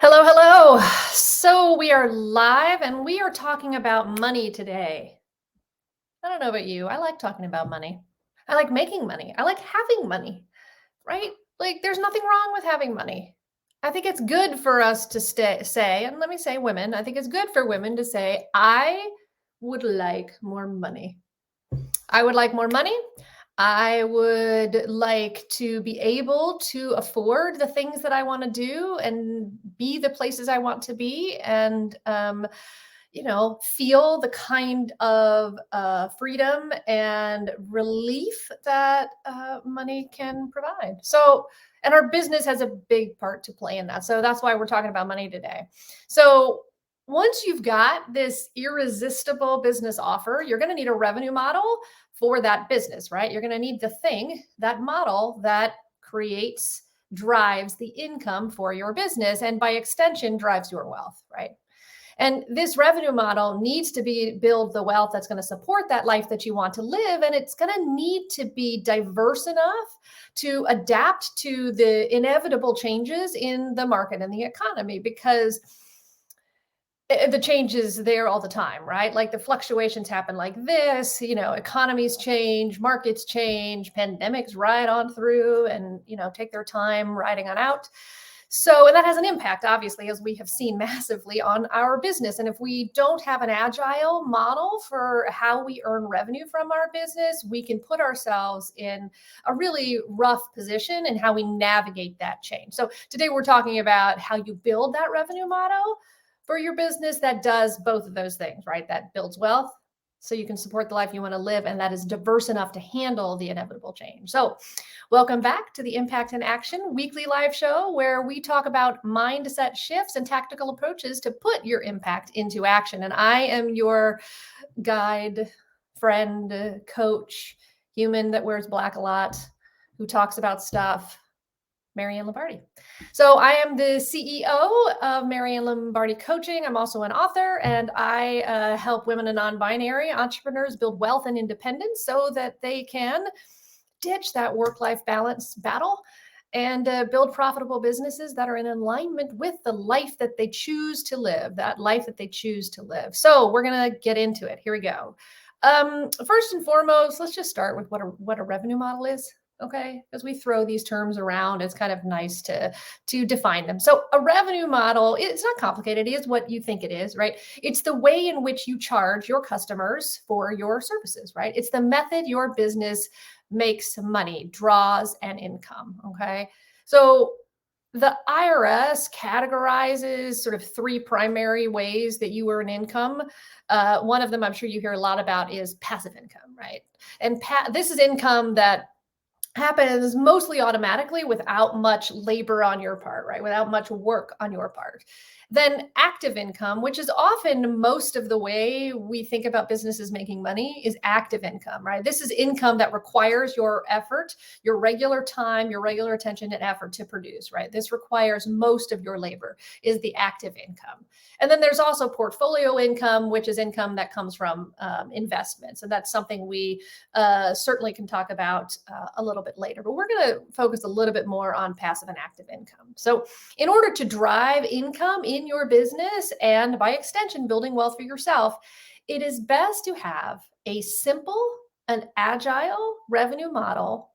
Hello, hello. So we are live and we are talking about money today. I don't know about you. I like talking about money. I like making money. I like having money, right? Like there's nothing wrong with having money. I think it's good for us to say, and let me say women, I think it's good for women to say, I would like more money. I would like more money. I would like to be able to afford the things that I want to do and be the places I want to be and feel the kind of freedom and relief that money can provide. So, and our business has a big part to play in that. So that's why we're talking about money today. So, once you've got this irresistible business offer, you're going to need a revenue model for that business, right? You're going to need the thing, that model that creates, drives the income for your business, and by extension, drives your wealth, right? And this revenue model needs to be build the wealth that's going to support that life that you want to live. And it's going to need to be diverse enough to adapt to the inevitable changes in the market and the economy because the changes there all the time, right? Like the fluctuations happen like this, economies change, markets change, pandemics ride on through and, take their time riding on out. So, and that has an impact, obviously, as we have seen massively on our business. And if we don't have an agile model for how we earn revenue from our business, we can put ourselves in a really rough position in how we navigate that change. So, today we're talking about how you build that revenue model for your business that does both of those things, right? That builds wealth so you can support the life you want to live, and that is diverse enough to handle the inevitable change. So, welcome back to the Impact in Action weekly live show where we talk about mindset shifts and tactical approaches to put your impact into action. And I am your guide, friend, coach, human that wears black a lot, who talks about stuff, Maryann Lombardi. So I am the CEO of Maryann Lombardi Coaching. I'm also an author, and I help women and non-binary entrepreneurs build wealth and independence so that they can ditch that work-life balance battle and build profitable businesses that are in alignment with the life that they choose to live, that life that they choose to live. So we're going to get into it. Here we go. First and foremost, let's just start with what a revenue model is. Okay, as we throw these terms around, it's kind of nice to define them. So a revenue model, it's not complicated. It is what you think it is, right? It's the way in which you charge your customers for your services, right? It's the method your business makes money, draws an income. Okay, so the IRS categorizes sort of three primary ways that you earn income. One of them I'm sure you hear a lot about is passive income, right? And this is income that happens mostly automatically without much labor on your part, right? Without much work on your part. Then active income, which is often most of the way we think about businesses making money, is active income, right? This is income that requires your effort, your regular time, your regular attention and effort to produce, right? This requires most of your labor, is the active income. And then there's also portfolio income, which is income that comes from investments. And that's something we certainly can talk about a little bit later, but we're going to focus a little bit more on passive and active income. So in order to drive income in your business and by extension, building wealth for yourself, it is best to have a simple and agile revenue model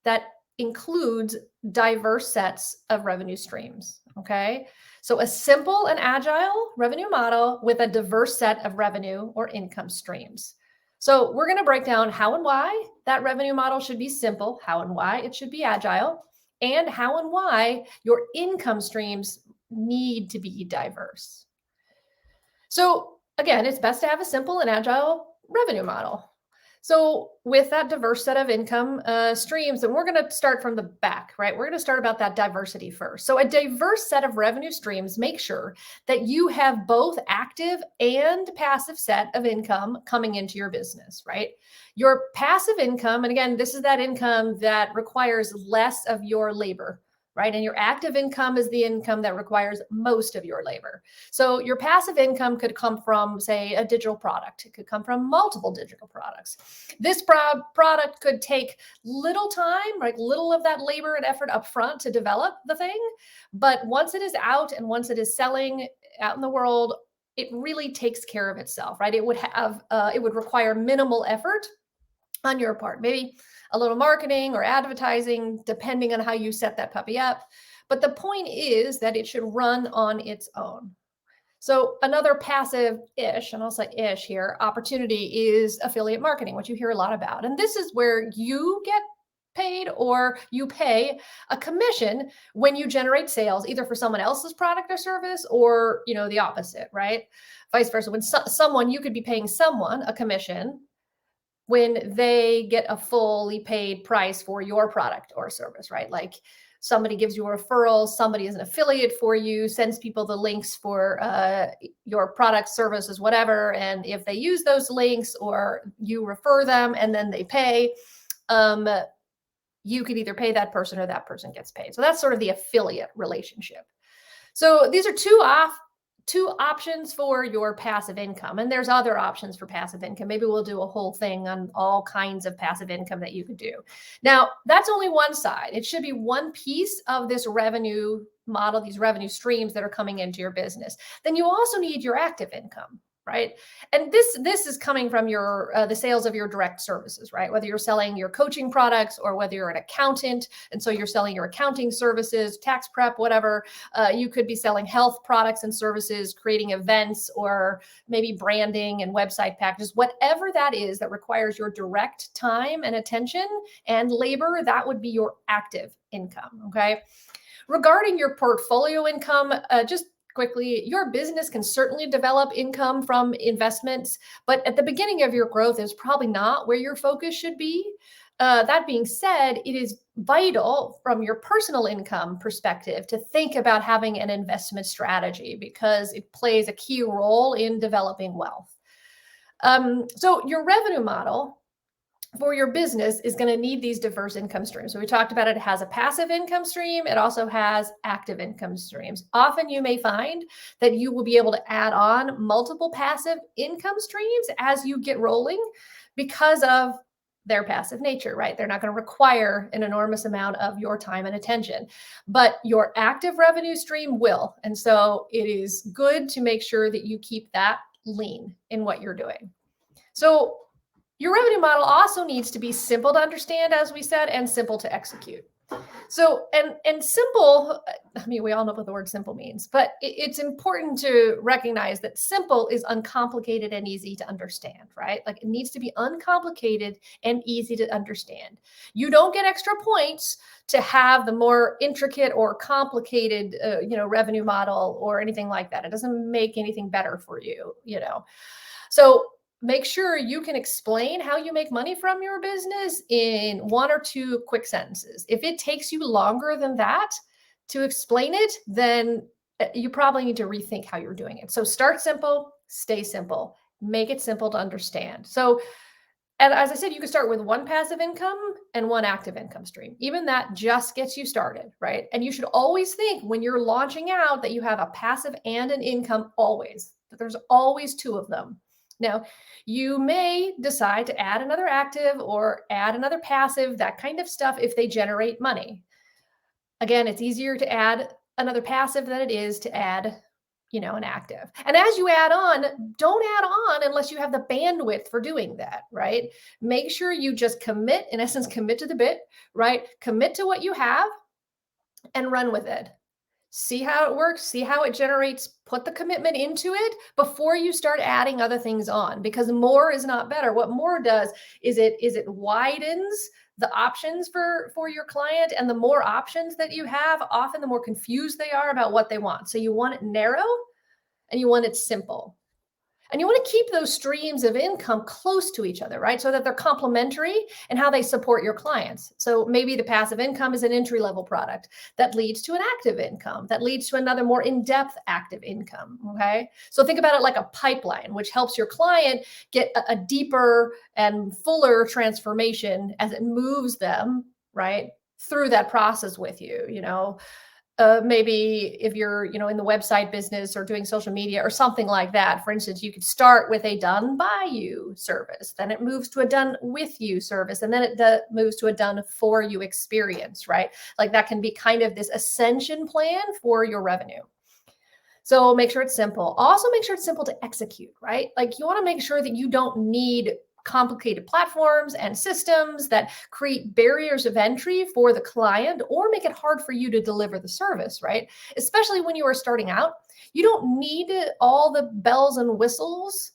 that includes diverse sets of revenue streams. Okay. So a simple and agile revenue model with a diverse set of revenue or income streams. So we're going to break down how and why that revenue model should be simple, how and why it should be agile, and how and why your income streams need to be diverse. So again, it's best to have a simple and agile revenue model. So with that diverse set of income streams, and we're going to start from the back, right? We're going to start about that diversity first. So a diverse set of revenue streams, make sure that you have both active and passive set of income coming into your business, right? Your passive income, and again, this is that income that requires less of your labor, right? And your active income is the income that requires most of your labor. So your passive income could come from, say, a digital product. It could come from multiple digital products. This product could take little time, like little of that labor and effort up front to develop the thing. But once it is out and once it is selling out in the world, it really takes care of itself, right? It would require minimal effort on your part, maybe a little marketing or advertising, depending on how you set that puppy up. But the point is that it should run on its own. So another passive-ish, and I'll say ish here, opportunity is affiliate marketing, which you hear a lot about. And this is where you get paid or you pay a commission when you generate sales, either for someone else's product or service, or the opposite, right? Vice versa. When someone, you could be paying someone a commission when they get a fully paid price for your product or service, right? Like somebody gives you a referral, somebody is an affiliate for you, sends people the links for your product, services, whatever. And if they use those links or you refer them and then they pay, you could either pay that person or that person gets paid. So that's sort of the affiliate relationship. So these are two options for your passive income. And there's other options for passive income. Maybe we'll do a whole thing on all kinds of passive income that you could do. Now, that's only one side. It should be one piece of this revenue model, these revenue streams that are coming into your business. Then you also need your active income, right? And this is coming from your the sales of your direct services, right? Whether you're selling your coaching products or whether you're an accountant, and so you're selling your accounting services, tax prep, whatever. You could be selling health products and services, creating events, or maybe branding and website packages, whatever that is that requires your direct time and attention and labor. That would be your active income, okay? Regarding your portfolio income, just quickly, your business can certainly develop income from investments, but at the beginning of your growth is probably not where your focus should be. That being said, it is vital from your personal income perspective to think about having an investment strategy because it plays a key role in developing wealth. So your revenue model for your business is going to need these diverse income streams. So we talked about it has a passive income stream. It also has active income streams. Often you may find that you will be able to add on multiple passive income streams as you get rolling because of their passive nature, right? They're not going to require an enormous amount of your time and attention, but your active revenue stream will. And so it is good to make sure that you keep that lean in what you're doing. So your revenue model also needs to be simple to understand, as we said, and simple to execute. So, and simple, I mean, we all know what the word simple means, but it's important to recognize that simple is uncomplicated and easy to understand, right? Like it needs to be uncomplicated and easy to understand. You don't get extra points to have the more intricate or complicated, revenue model or anything like that. It doesn't make anything better for you, So make sure you can explain how you make money from your business in one or two quick sentences. If it takes you longer than that to explain it, then you probably need to rethink how you're doing it. So start simple, stay simple, make it simple to understand. So, and as I said, you can start with one passive income and one active income stream. Even that just gets you started, right? And you should always think when you're launching out that you have a passive and an income always, that there's always two of them. Now, you may decide to add another active or add another passive, that kind of stuff, if they generate money. Again, it's easier to add another passive than it is to add, an active. And as you add on, don't add on unless you have the bandwidth for doing that, right? Make sure you just commit, in essence, commit to the bit, right? Commit to what you have and run with it. See how it works, see how it generates, put the commitment into it before you start adding other things on, because more is not better. What more does is it widens the options for your client, and the more options that you have, often the more confused they are about what they want. So you want it narrow and you want it simple. And you want to keep those streams of income close to each other, right? So that they're complementary and how they support your clients. So maybe the passive income is an entry-level product that leads to an active income, that leads to another more in-depth active income, okay? So think about it like a pipeline, which helps your client get a deeper and fuller transformation as it moves them, right, through that process with you, you know. Maybe if you're, you know, in the website business or doing social media or something like that, for instance, you could start with a done by you service, then it moves to a done with you service, and then it moves to a done for you experience, right? Like that can be kind of this ascension plan for your revenue. So make sure it's simple. Also make sure it's simple to execute, right? Like you want to make sure that you don't need complicated platforms and systems that create barriers of entry for the client or make it hard for you to deliver the service, right? Especially when you are starting out, you don't need all the bells and whistles,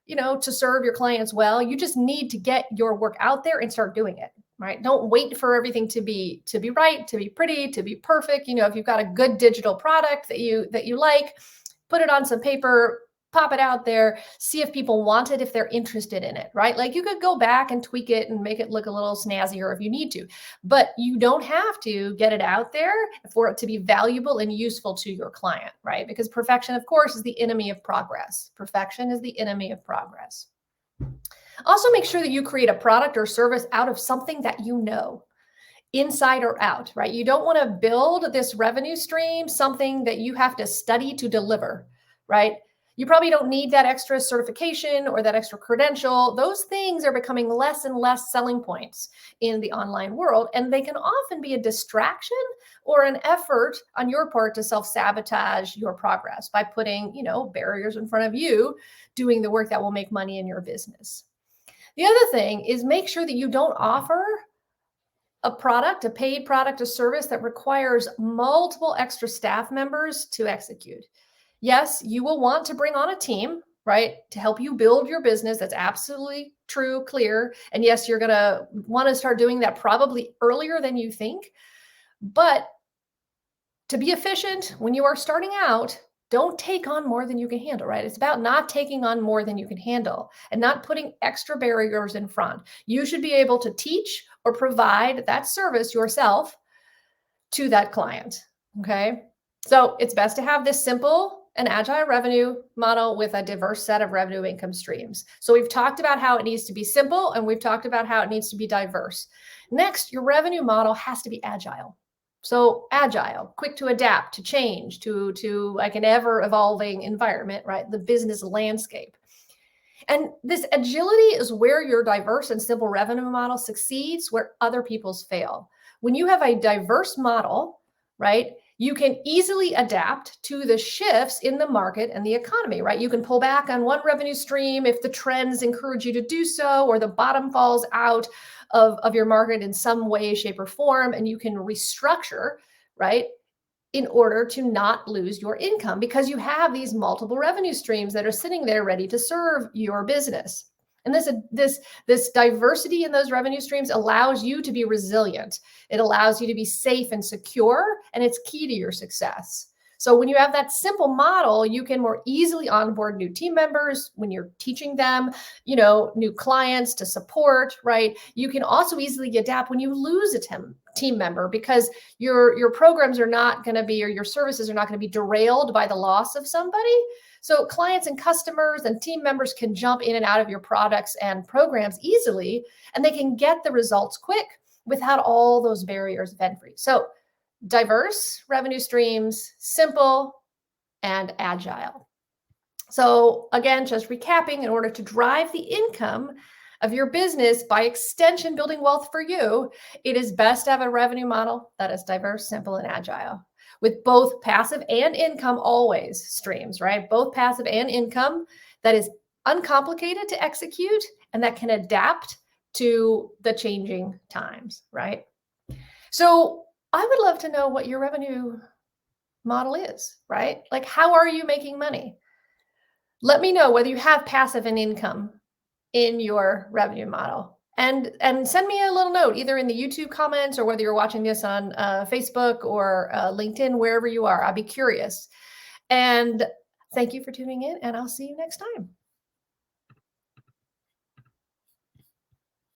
you know, to serve your clients well. You just need to get your work out there and start doing it, right? Don't wait for everything to be right, to be pretty, to be perfect. You know, if you've got a good digital product that you like, put it on some paper, pop it out there, see if people want it, if they're interested in it, right? Like you could go back and tweak it and make it look a little snazzier if you need to, but you don't have to get it out there for it to be valuable and useful to your client, right? Because perfection, of course, is the enemy of progress. Perfection is the enemy of progress. Also, make sure that you create a product or service out of something that you know, inside or out, right? You don't want to build this revenue stream, something that you have to study to deliver, right? You probably don't need that extra certification or that extra credential. Those things are becoming less and less selling points in the online world, and they can often be a distraction or an effort on your part to self-sabotage your progress by putting, you know, barriers in front of you doing the work that will make money in your business. The other thing is make sure that you don't offer a product, a paid product, a service that requires multiple extra staff members to execute. Yes, you will want to bring on a team, right, to help you build your business. That's absolutely true, clear. And yes, you're going to want to start doing that probably earlier than you think. But to be efficient when you are starting out, don't take on more than you can handle, right? It's about not taking on more than you can handle and not putting extra barriers in front. You should be able to teach or provide that service yourself to that client, okay? So it's best to have this simple and agile revenue model with a diverse set of revenue income streams. So we've talked about how it needs to be simple, and we've talked about how it needs to be diverse. Next, your revenue model has to be agile. So agile, quick to adapt, to change, to like an ever evolving environment, right? The business landscape. And this agility is where your diverse and simple revenue model succeeds, where other people's fail. When you have a diverse model, right, you can easily adapt to the shifts in the market and the economy, right? You can pull back on one revenue stream if the trends encourage you to do so, or the bottom falls out of your market in some way, shape, or form, and you can restructure, right, in order to not lose your income because you have these multiple revenue streams that are sitting there ready to serve your business. And this diversity in those revenue streams allows you to be resilient. It allows you to be safe and secure, and it's key to your success. So when you have that simple model, you can more easily onboard new team members when you're teaching them, you know, new clients to support, right? You can also easily adapt when you lose a team member because your programs are not going to be, or your services are not going to be derailed by the loss of somebody. So clients and customers and team members can jump in and out of your products and programs easily, and they can get the results quick without all those barriers of entry. So diverse revenue streams, simple and agile. So again, just recapping, in order to drive the income of your business, by extension, building wealth for you, it is best to have a revenue model that is diverse, simple, and agile, with both passive and income always streams, right? Both passive and income that is uncomplicated to execute and that can adapt to the changing times, right? So I would love to know what your revenue model is, right? Like, how are you making money? Let me know whether you have passive and income in your revenue model. And send me a little note, either in the YouTube comments or whether you're watching this on Facebook or LinkedIn, wherever you are. I'll be curious. And thank you for tuning in, and I'll see you next time.